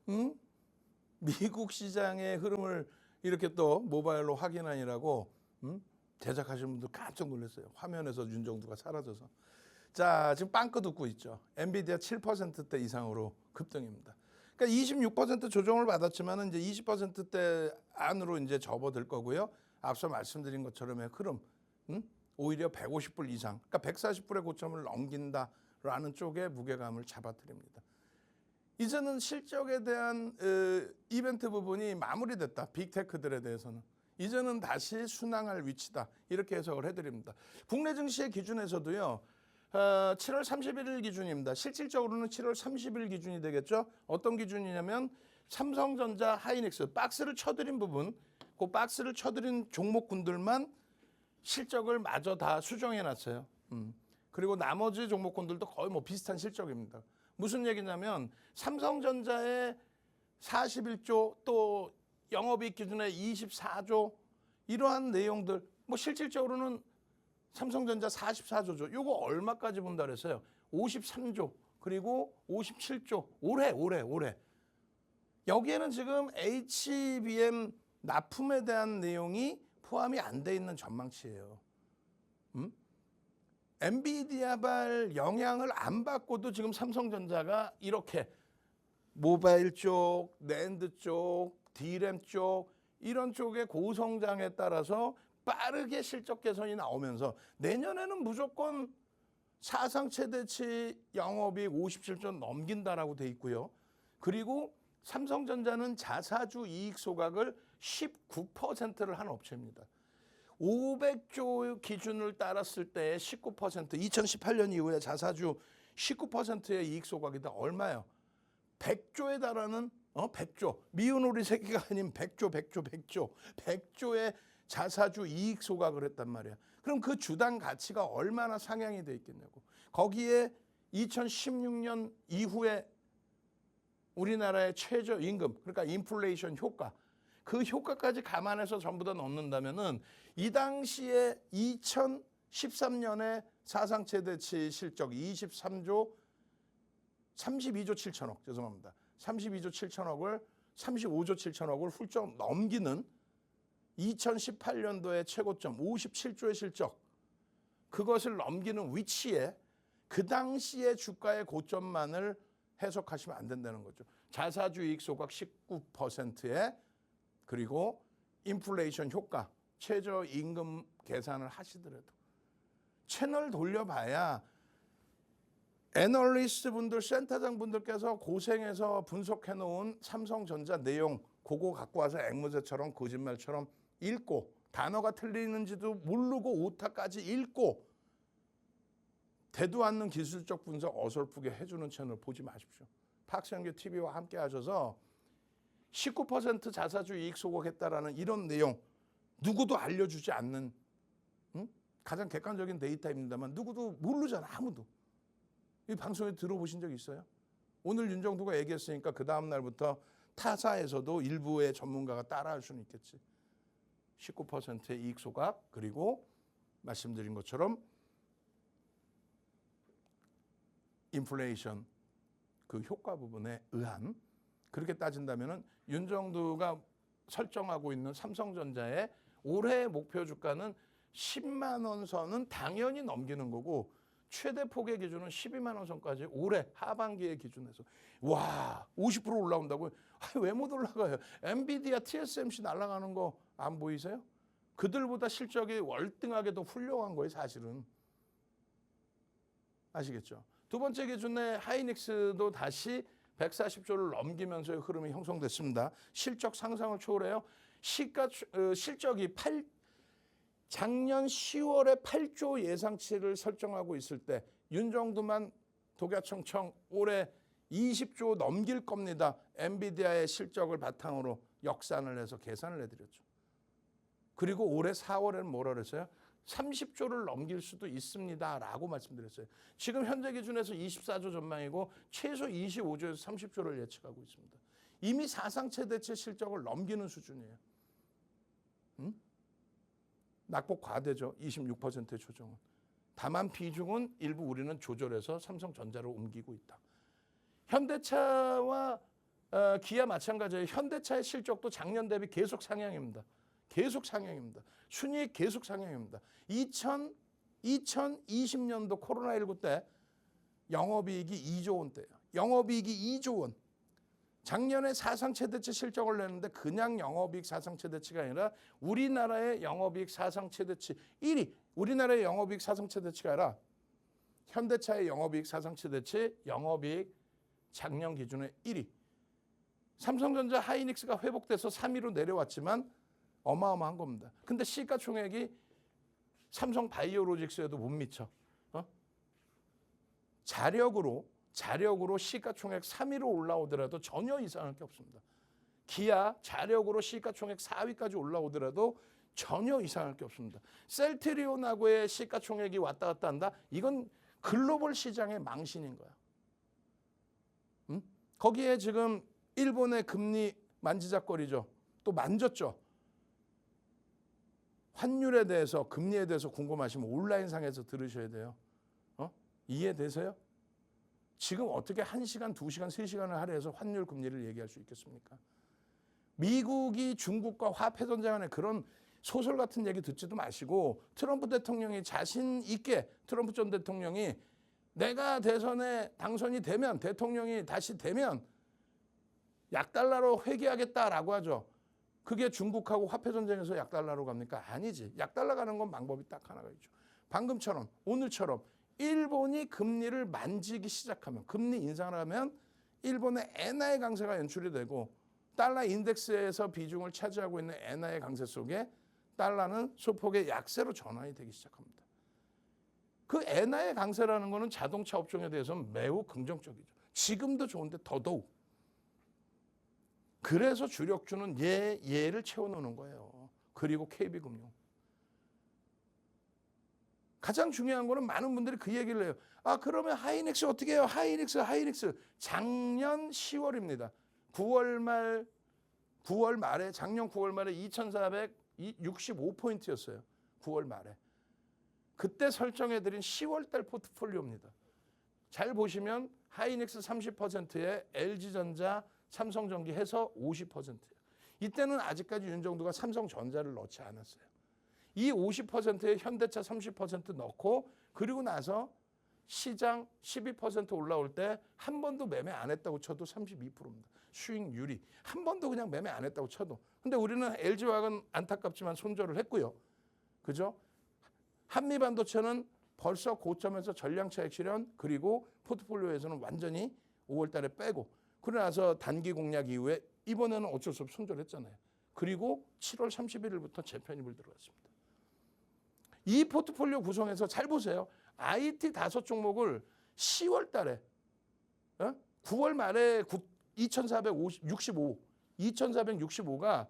응? 미국 시장의 흐름을 이렇게 또 모바일로 확인하느라고 제작하시는 분들 깜짝 놀랐어요. 화면에서 윤정두가 사라져서. 자, 지금 빵긋 웃고 있죠. 엔비디아 7%대 이상으로 급등입니다. 그러니까 26% 조정을 받았지만 이제 20%대 안으로 이제 접어들 거고요. 앞서 말씀드린 것처럼의 흐름, 오히려 150불 이상, 그러니까 140불의 고점을 넘긴다라는 쪽에 무게감을 잡아드립니다. 이제는 실적에 대한 이벤트 부분이 마무리됐다. 빅테크들에 대해서는. 이제는 다시 순항할 위치다. 이렇게 해석을 해드립니다. 국내 증시의 기준에서도요. 7월 31일 기준입니다. 실질적으로는 7월 30일 기준이 되겠죠. 어떤 기준이냐면 삼성전자, 하이닉스 박스를 쳐드린 부분, 그 박스를 쳐드린 종목군들만 실적을 마저 다 수정해놨어요. 그리고 나머지 종목군들도 거의 뭐 비슷한 실적입니다. 무슨 얘기냐면 삼성전자의 41조 또 영업이익 기준의 24조 이러한 내용들 뭐 실질적으로는 삼성전자 44조죠. 요거 얼마까지 본다 그랬어요? 53조 그리고 57조 올해 여기에는 지금 HBM 납품에 대한 내용이 포함이 안 돼 있는 전망치예요. 엔비디아발 영향을 안 받고도 지금 삼성전자가 이렇게 모바일 쪽, 낸드 쪽, D램 쪽 이런 쪽의 고성장에 따라서 빠르게 실적 개선이 나오면서 내년에는 무조건 사상 최대치 영업이익 57조 넘긴다라고 돼 있고요. 그리고 삼성전자는 자사주 이익 소각을 19%를 한 업체입니다. 500조 기준을 따랐을 때 19%, 2018년 이후에 자사주 19%의 이익 소각이다. 얼마요? 100조에 달하는 100조. 미운 오리 새끼가 아닌 100조의 자사주 이익 소각을 했단 말이야. 그럼 그 주당 가치가 얼마나 상향이 돼 있겠냐고. 거기에 2016년 이후에 우리나라의 최저임금, 그러니까 인플레이션 효과, 그 효과까지 감안해서 전부 다 넣는다면은 이 당시에 2013년에 사상 최대치 실적 32조 7천억, 죄송합니다. 32조 7천억을 35조 7천억을 훌쩍 넘기는 2018년도의 최고점 57조의 실적, 그것을 넘기는 위치에 그 당시의 주가의 고점만을 해석하시면 안 된다는 거죠. 자사주 이익 소각 19%에 그리고 인플레이션 효과, 최저임금 계산을 하시더라도 채널 돌려봐야 애널리스트 분들, 센터장 분들께서 고생해서 분석해 놓은 삼성전자 내용 그거 갖고 와서 앵무새처럼 거짓말처럼 읽고 단어가 틀리는지도 모르고 오타까지 읽고 되도 않는 기술적 분석 어설프게 해주는 채널 보지 마십시오. 팍스영규 TV와 함께 하셔서 19% 자사주 이익 소각했다라는 이런 내용 누구도 알려주지 않는 가장 객관적인 데이터입니다만 누구도 모르잖아. 아무도. 이 방송에 들어보신 적 있어요? 오늘 윤정두가 얘기했으니까 그 다음 날부터 타사에서도 일부의 전문가가 따라할 수는 있겠지. 19%의 이익 소각 그리고 말씀드린 것처럼 인플레이션 그 효과 부분에 의한, 그렇게 따진다면은 윤정두가 설정하고 있는 삼성전자의 올해 목표 주가는 10만 원 선은 당연히 넘기는 거고 최대 폭의 기준은 12만 원 선까지 올해 하반기의 기준에서 와 50% 올라온다고요? 왜 못 올라가요? 엔비디아, TSMC 날아가는 거 안 보이세요? 그들보다 실적이 월등하게 더 훌륭한 거예요 사실은. 아시겠죠? 두 번째 기준에 하이닉스도 다시 140조를 넘기면서의 흐름이 형성됐습니다. 실적 상상을 초월해요. 실적이 작년 10월에 8조 예상치를 설정하고 있을 때 윤정두만 독야청청 올해 20조 넘길 겁니다. 엔비디아의 실적을 바탕으로 역산을 해서 계산을 해드렸죠. 그리고 올해 4월에는 뭐라 그랬어요? 30조를 넘길 수도 있습니다 라고 말씀드렸어요. 지금 현재 기준에서 24조 전망이고 최소 25조에서 30조를 예측하고 있습니다. 이미 사상 최대치 실적을 넘기는 수준이에요. 낙폭 과대죠. 26%의 조정은. 다만 비중은 일부 우리는 조절해서 삼성전자로 옮기고 있다. 현대차와 기아 마찬가지예요. 현대차의 실적도 작년 대비 계속 상향입니다. 계속 상향입니다. 순이익 계속 상향입니다. 2020년도 코로나19 때 영업이익이 2조 원대예요. 영업이익이 2조 원. 작년에 사상 최대치 실적을 내는데 그냥 영업이익 사상 최대치가 아니라 우리나라의 영업이익 사상 최대치 1위. 우리나라의 영업이익 사상 최대치가 아니라 현대차의 영업이익 사상 최대치 영업이익 작년 기준에 1위. 삼성전자 하이닉스가 회복돼서 3위로 내려왔지만 어마어마한 겁니다. 근데 시가총액이 삼성 바이오로직스에도 못 미쳐. 자력으로 시가총액 3위로 올라오더라도 전혀 이상할 게 없습니다. 기아 자력으로 시가총액 4위까지 올라오더라도 전혀 이상할 게 없습니다. 셀트리온하고의 시가총액이 왔다 갔다 한다? 이건 글로벌 시장의 망신인 거야. 거기에 지금 일본의 금리 만지작거리죠. 또 만졌죠. 환율에 대해서 금리에 대해서 궁금하시면 온라인상에서 들으셔야 돼요. 이해되세요? 지금 어떻게 1시간, 2시간, 3시간을 할애해서 환율 금리를 얘기할 수 있겠습니까? 미국이 중국과 화폐 전쟁 안에 그런 소설 같은 얘기 듣지도 마시고 트럼프 대통령이 자신 있게 트럼프 전 대통령이 내가 대선에 당선이 되면 대통령이 다시 되면 약달러로 회귀하겠다라고 하죠. 그게 중국하고 화폐 전쟁에서 약달러로 갑니까? 아니지. 약달러 가는 건 방법이 딱 하나가 있죠. 방금처럼 오늘처럼 일본이 금리를 만지기 시작하면 금리 인상을 하면 일본의 엔화의 강세가 연출이 되고 달러 인덱스에서 비중을 차지하고 있는 엔화의 강세 속에 달러는 소폭의 약세로 전환이 되기 시작합니다. 그 엔화의 강세라는 것은 자동차 업종에 대해서는 매우 긍정적이죠. 지금도 좋은데 더더욱. 그래서 주력주는 얘를 채워놓는 거예요. 그리고 KB금융. 가장 중요한 거는 많은 분들이 그 얘기를 해요. 그러면 하이닉스 어떻게 해요? 하이닉스. 작년 10월입니다. 9월 말에 작년 9월 말에 2,465포인트였어요. 9월 말에. 그때 설정해드린 10월 달 포트폴리오입니다. 잘 보시면 하이닉스 30%에 LG전자, 삼성전기 해서 50%예요. 이때는 아직까지 윤정두가 삼성전자를 넣지 않았어요. 이 50%에 현대차 30% 넣고 그리고 나서 시장 12% 올라올 때 한 번도 매매 안 했다고 쳐도 32%입니다. 수익률이 한 번도 그냥 매매 안 했다고 쳐도. 근데 우리는 LG화학은 안타깝지만 손절을 했고요. 그죠? 한미반도체는 벌써 고점에서 전량차익 실현 그리고 포트폴리오에서는 완전히 5월 달에 빼고 그러고 나서 단기 공략 이후에 이번에는 어쩔 수 없이 손절했잖아요. 그리고 7월 31일부터 재편입을 들어갔습니다. 이 포트폴리오 구성에서 잘 보세요. IT 5종목을 10월 달에 9월 말에 2,465가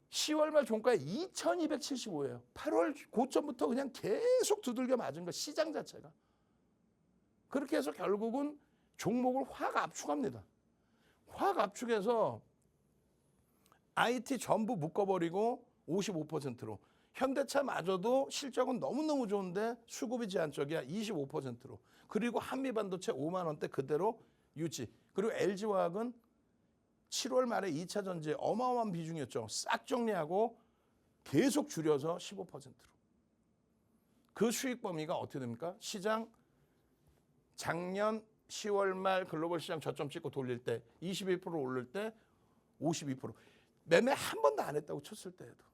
10월 말 종가에 2,275예요. 8월 고점부터 그냥 계속 두들겨 맞은 거 시장 자체가. 그렇게 해서 결국은 종목을 확 압축합니다. 확 압축해서 IT 전부 묶어버리고 55%로. 현대차마저도 실적은 너무너무 좋은데 수급이 제한적이야 25%로. 그리고 한미반도체 5만 원대 그대로 유지. 그리고 LG화학은 7월 말에 2차 전지에 어마어마한 비중이었죠. 싹 정리하고 계속 줄여서 15%로. 그 수익 범위가 어떻게 됩니까? 시장 작년 10월 말 글로벌 시장 저점 찍고 돌릴 때 21% 오를 때 52%. 매매 한 번도 안 했다고 쳤을 때에도.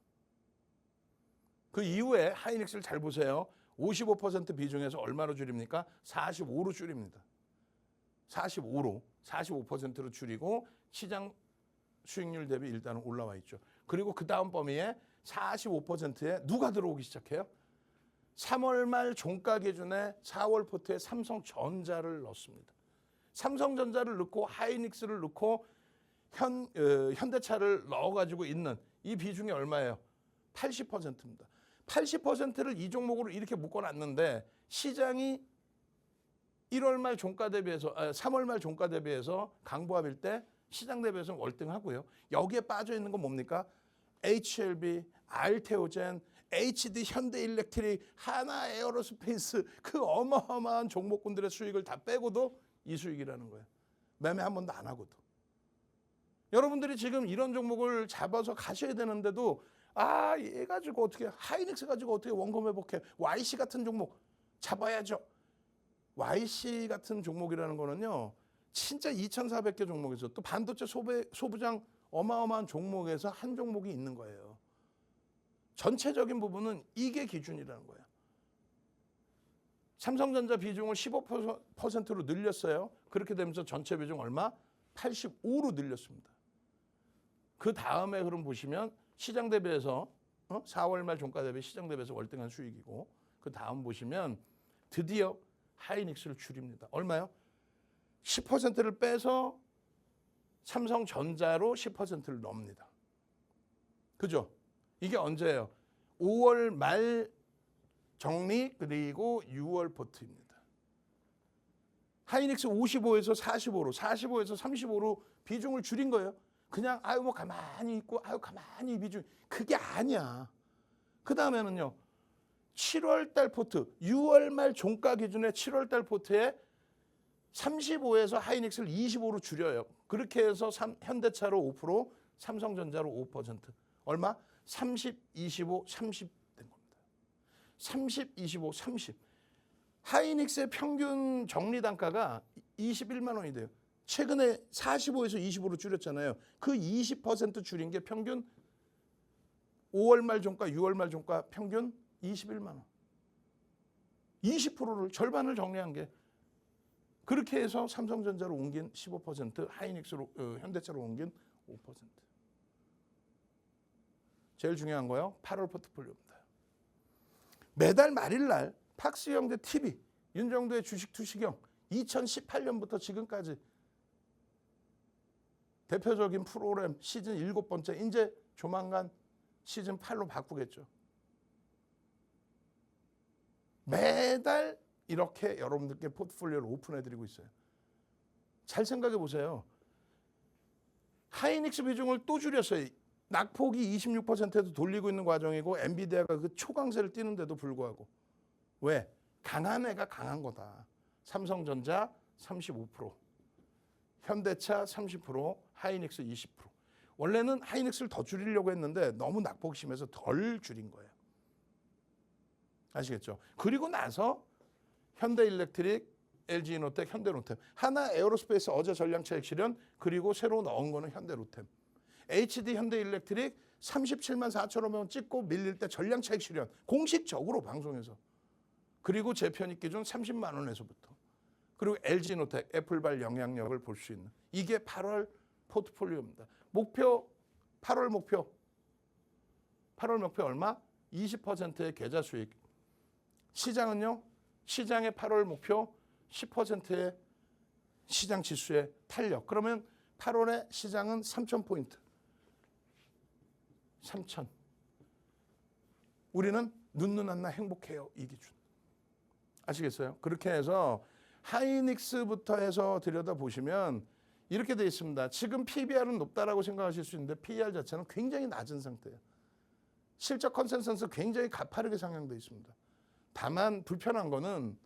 그 이후에 하이닉스를 잘 보세요. 55% 비중에서 얼마로 줄입니까? 45로 줄입니다. 45%로 줄이고 시장 수익률 대비 일단은 올라와 있죠. 그리고 그 다음 범위에 45%에 누가 들어오기 시작해요? 3월 말 종가 기준에 4월 포트에 삼성전자를 넣습니다. 삼성전자를 넣고 하이닉스를 넣고 현대차를 넣어가지고 있는 이 비중이 얼마예요? 80%입니다. 80%를 이 종목으로 이렇게 묶어놨는데 시장이 1월 말 종가 대비해서 3월 말 종가 대비해서 강보합일 때 시장 대비해서는 월등하고요. 여기에 빠져 있는 건 뭡니까? HLB, 알테오젠, HD 현대일렉트릭, 하나 에어로스페이스 그 어마어마한 종목군들의 수익을 다 빼고도 이 수익이라는 거예요. 매매 한 번도 안 하고도. 여러분들이 지금 이런 종목을 잡아서 가셔야 되는데도 얘 가지고 어떻게 하이닉스 가지고 어떻게 원금 회복해. YC 같은 종목 잡아야죠. YC 같은 종목이라는 거는요. 진짜 2,400개 종목에서 또 반도체 소부장 어마어마한 종목에서 한 종목이 있는 거예요. 전체적인 부분은 이게 기준이라는 거예요. 삼성전자 비중을 15%로 늘렸어요. 그렇게 되면서 전체 비중 얼마? 85로 늘렸습니다. 그 다음에 흐름 보시면 시장 대비해서 4월 말 종가 대비 시장 대비해서 월등한 수익이고 그 다음 보시면 드디어 하이닉스를 줄입니다. 얼마요? 10%를 빼서 삼성전자로 10%를 넣습니다. 그죠? 이게 언제예요? 5월 말 정리 그리고 6월 포트입니다. 하이닉스 55에서 45로 45에서 35로 비중을 줄인 거예요. 그냥 뭐 가만히 있고 가만히 비중 그게 아니야. 그 다음에는요. 7월 달 포트 6월 말 종가 기준의 7월 달 포트에 35에서 하이닉스를 25로 줄여요. 그렇게 해서 현대차로 5%, 삼성전자로 5%. 얼마? 30, 25, 30 된 겁니다. 30, 25, 30. 하이닉스의 평균 정리 단가가 21만 원이 돼요. 최근에 45에서 25로 줄였잖아요. 그 20% 줄인 게 평균 5월 말 종가, 6월 말 종가 평균 21만 원. 20%를 절반을 정리한 게 그렇게 해서 삼성전자로 옮긴 15%, 하이닉스로 현대차로 옮긴 5%. 제일 중요한 거요. 8월 포트폴리오입니다. 매달 말일날 팍스형제 TV, 윤정도의 주식 투시경 2018년부터 지금까지 대표적인 프로그램 시즌 7번째 이제 조만간 시즌 8로 바꾸겠죠. 매달 이렇게 여러분들께 포트폴리오를 오픈해드리고 있어요. 잘 생각해 보세요. 하이닉스 비중을 또 줄였어요. 낙폭이 26%에도 돌리고 있는 과정이고 엔비디아가 그 초강세를 띄는데도 불구하고 왜? 강한 애가 강한 거다. 삼성전자 35%, 현대차 30%, 하이닉스 20%. 원래는 하이닉스를 더 줄이려고 했는데 너무 낙폭이 심해서 덜 줄인 거예요. 아시겠죠? 그리고 나서 현대일렉트릭, LG이노텍, 현대로템, 하나 에어로스페이스 어제 전량차익 실현 그리고 새로 넣은 거는 현대로템. HD 현대일렉트릭 37만 4,500원 찍고 밀릴 때 전량차익 실현 공식적으로 방송에서 그리고 재편입 기준 30만 원에서부터 그리고 LG이노텍 애플발 영향력을 볼 수 있는 이게 8월 포트폴리오입니다. 목표 8월 목표 얼마? 20%의 계좌 수익. 시장은요? 시장의 8월 목표 10%의 시장 지수의 탄력. 그러면 8월에 시장은 3,000포인트. 3,000. 우리는 눈눈 안나 행복해요. 이 기준. 아시겠어요? 그렇게 해서 하이닉스부터 해서 들여다보시면 이렇게 되어 있습니다. 지금 PBR은 높다라고 생각하실 수 있는데 PER 자체는 굉장히 낮은 상태예요. 실적 컨센서스 굉장히 가파르게 상향되어 있습니다. 다만 불편한 거는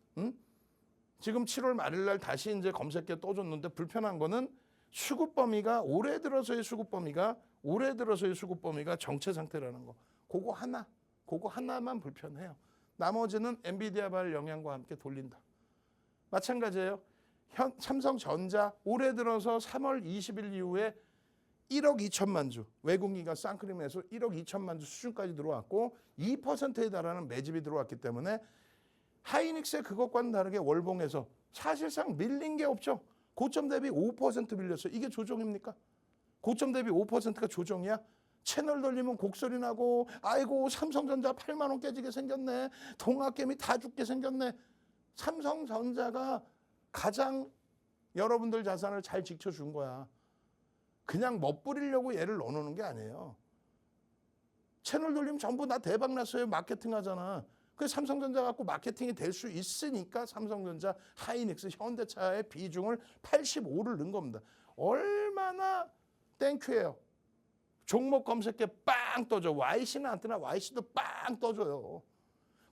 지금 7월 말일 날 다시 이제 검색해 떠줬는데 불편한 거는 수급 범위가 올해 들어서의 수급 범위가 정체 상태라는 거. 그거 하나만 불편해요. 나머지는 엔비디아발 영향과 함께 돌린다. 마찬가지예요. 삼성전자 올해 들어서 3월 20일 이후에 1억 2천만 주 외국인과 쌍크림에서 1억 2천만 주 수준까지 들어왔고 2%에 달하는 매집이 들어왔기 때문에 하이닉스의 그것과는 다르게 월봉에서 사실상 밀린 게 없죠. 고점 대비 5% 밀렸어요. 이게 조정입니까? 고점 대비 5%가 조정이야? 채널 돌리면 곡소리 나고 아이고 삼성전자 8만 원 깨지게 생겼네. 동학개미 다 죽게 생겼네. 삼성전자가 가장 여러분들 자산을 잘 지켜준 거야. 그냥 멋부리려고 얘를 넣어놓는 게 아니에요. 채널 돌리면 전부 다 대박 났어요. 마케팅 하잖아. 그 삼성전자 갖고 마케팅이 될 수 있으니까 삼성전자, 하이닉스, 현대차의 비중을 85를 넣은 겁니다. 얼마나 땡큐예요. 종목 검색에 빵 떠져. YC는 안 뜨나 YC도 빵 떠줘요.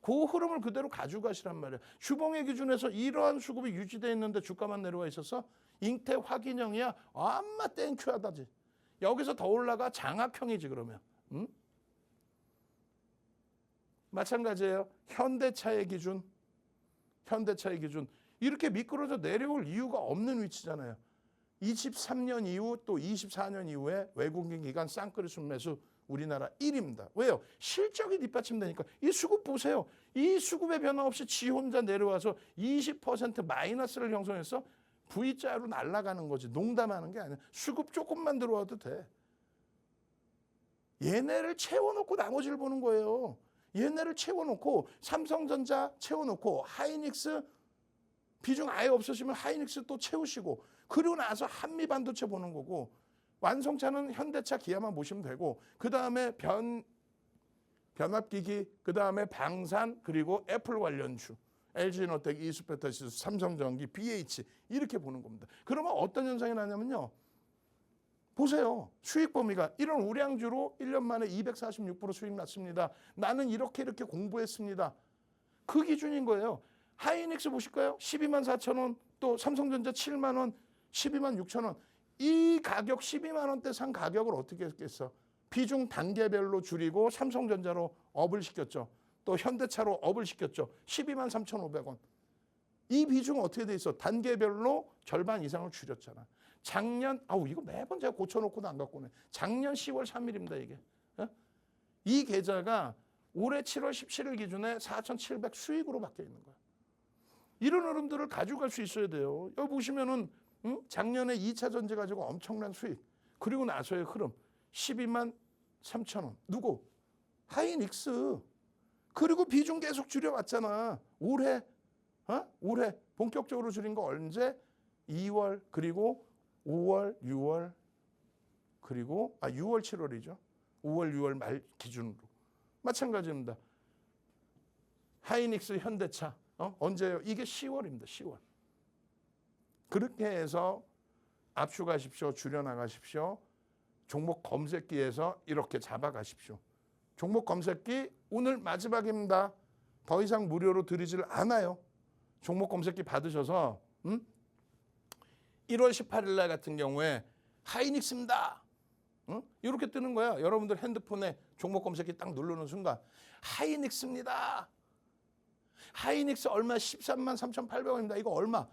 그 흐름을 그대로 가지고 가시란 말이에요. 주봉의 기준에서 이러한 수급이 유지되어 있는데 주가만 내려와 있어서 잉태 확인형이야. 아마 땡큐하다지. 여기서 더 올라가 장악형이지 그러면. 응? 마찬가지예요. 현대차의 기준 이렇게 미끄러져 내려올 이유가 없는 위치잖아요. 23년 이후 또 24년 이후에 외국인 기관 쌍끌이 순매수 우리나라 1위입니다. 왜요? 실적이 뒷받침되니까. 이 수급 보세요. 이 수급의 변화 없이 지 혼자 내려와서 20% 마이너스를 형성해서 V자로 날아가는 거지. 농담하는 게 아니야. 수급 조금만 들어와도 돼. 얘네를 채워놓고 나머지를 보는 거예요. 얘네를 채워놓고 삼성전자 채워놓고 하이닉스 비중 아예 없으시면 하이닉스 또 채우시고 그리고 나서 한미반도체 보는 거고 완성차는 현대차 기아만 보시면 되고 그 다음에 변압기기 그 다음에 방산 그리고 애플 관련주 LG노텍, 이수페터시스, 삼성전기, BH 이렇게 보는 겁니다. 그러면 어떤 현상이 나냐면요. 보세요. 수익 범위가 이런 우량주로 1년 만에 246% 수익 났습니다. 나는 이렇게 공부했습니다. 그 기준인 거예요. 하이닉스 보실까요? 12만 4천 원, 또 삼성전자 7만 원, 12만 6천 원. 이 가격 12만 원대 산 가격을 어떻게 했겠어? 비중 단계별로 줄이고 삼성전자로 업을 시켰죠. 또 현대차로 업을 시켰죠. 12만 3,500원. 이 비중은 어떻게 돼 있어? 단계별로 절반 이상을 줄였잖아. 작년, 이거 매번 제가 고쳐놓고도 안 갖고 오네. 작년 10월 3일입니다, 이게. 이 계좌가 올해 7월 17일 기준에 4,700 수익으로 바뀌어 있는 거야. 이런 흐름들을 가져갈 수 있어야 돼요. 여기 보시면은 작년에 2차 전지 가지고 엄청난 수익. 그리고 나서의 흐름. 12만 3천 원. 누구? 하이닉스. 그리고 비중 계속 줄여왔잖아. 올해 본격적으로 줄인 거 언제? 2월 그리고 5월, 6월 그리고 6월, 7월이죠. 5월, 6월 말 기준으로. 마찬가지입니다. 하이닉스, 현대차 언제요? 이게 10월입니다. 10월. 그렇게 해서 압축하십시오. 줄여나가십시오. 종목 검색기에서 이렇게 잡아가십시오. 종목 검색기 오늘 마지막입니다. 더 이상 무료로 드리질 않아요. 종목 검색기 받으셔서 1월 18일 날 같은 경우에 하이닉스입니다. 이렇게 뜨는 거야. 여러분들 핸드폰에 종목 검색기 딱 누르는 순간 하이닉스입니다. 하이닉스 얼마? 13만 3,800원입니다. 이거 얼마?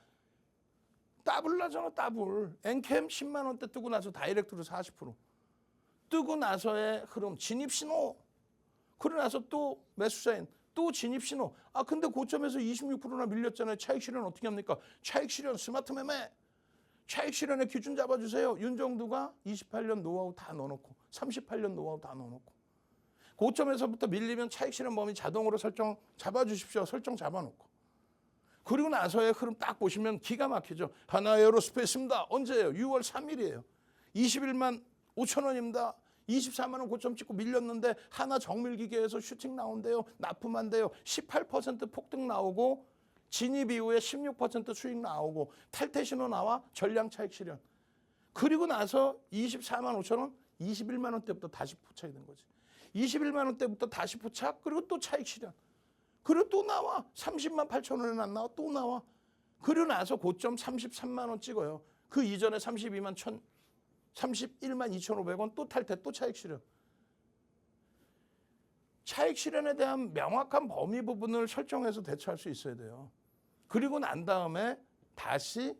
더블 나잖아. 더블. 엔캠 10만 원대 뜨고 나서 다이렉트로 40%. 뜨고 나서의 흐름 진입신호. 그러고 나서 또 매수사인 또 진입신호. 근데 고점에서 26%나 밀렸잖아요. 차익 실현 어떻게 합니까? 차익 실현 스마트 매매. 차익 실현의 기준 잡아주세요. 윤정두가 28년 노하우 다 넣어놓고 38년 노하우 다 넣어놓고 고점에서부터 밀리면 차익 실현 범위 자동으로 설정 잡아주십시오. 설정 잡아놓고 그리고 나서의 흐름 딱 보시면 기가 막히죠. 하나에어로스페이스입니다. 언제예요? 6월 3일이에요. 21만 5천 원입니다. 24만 원 고점 찍고 밀렸는데 하나 정밀기계에서 슈팅 나온대요. 납품한대요. 18% 폭등 나오고 진입 이후에 16% 수익 나오고 탈퇴 신호 나와 전량 차익 실현. 그리고 나서 24만 5천 원, 21만 원대부터 다시 포착이 된 거지. 21만 원대부터 다시 포착, 그리고 또 차익 실현. 그리고 또 나와. 30만 8천 원에 안 나와. 또 나와. 그리고 나서 고점 33만 원 찍어요. 그 이전에 31만 2,500원 또 탈퇴, 또 차익 실현. 차익 실현에 대한 명확한 범위 부분을 설정해서 대처할 수 있어야 돼요. 그리고 난 다음에 다시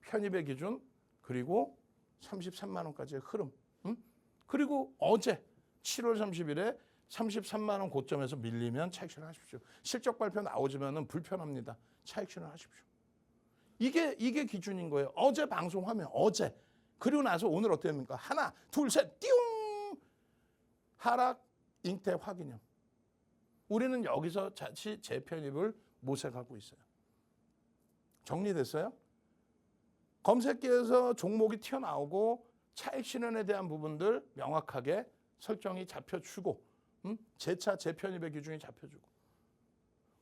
편입의 기준 그리고 33만 원까지의 흐름. 그리고 어제 7월 30일에 33만 원 고점에서 밀리면 차익 실현하십시오. 실적 발표 나오지면은 불편합니다. 차익 실현하십시오. 이게 기준인 거예요. 어제 방송 화면 어제. 그리고 나서 오늘 어떻게 됩니까? 하나, 둘, 셋, 띠용! 하락, 잉태 확인형. 우리는 여기서 자칫 재편입을 모색하고 있어요. 정리됐어요? 검색기에서 종목이 튀어나오고 차익 실현에 대한 부분들 명확하게 설정이 잡혀주고 재차 재편입의 기준이 잡혀주고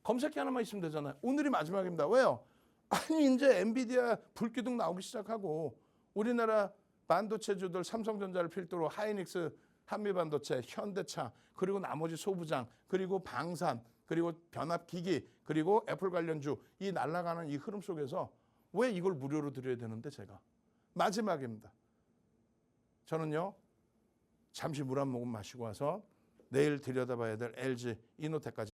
검색기 하나만 있으면 되잖아요. 오늘이 마지막입니다. 왜요? 아니 이제 엔비디아 불기둥 나오기 시작하고 우리나라 반도체주들 삼성전자를 필두로 하이닉스, 한미반도체, 현대차 그리고 나머지 소부장 그리고 방산 그리고 변압기기 그리고 애플 관련주 이 날아가는 이 흐름 속에서 왜 이걸 무료로 드려야 되는데 제가 마지막입니다. 저는요 잠시 물 한 모금 마시고 와서 내일 들여다봐야 될 LG 이노텍까지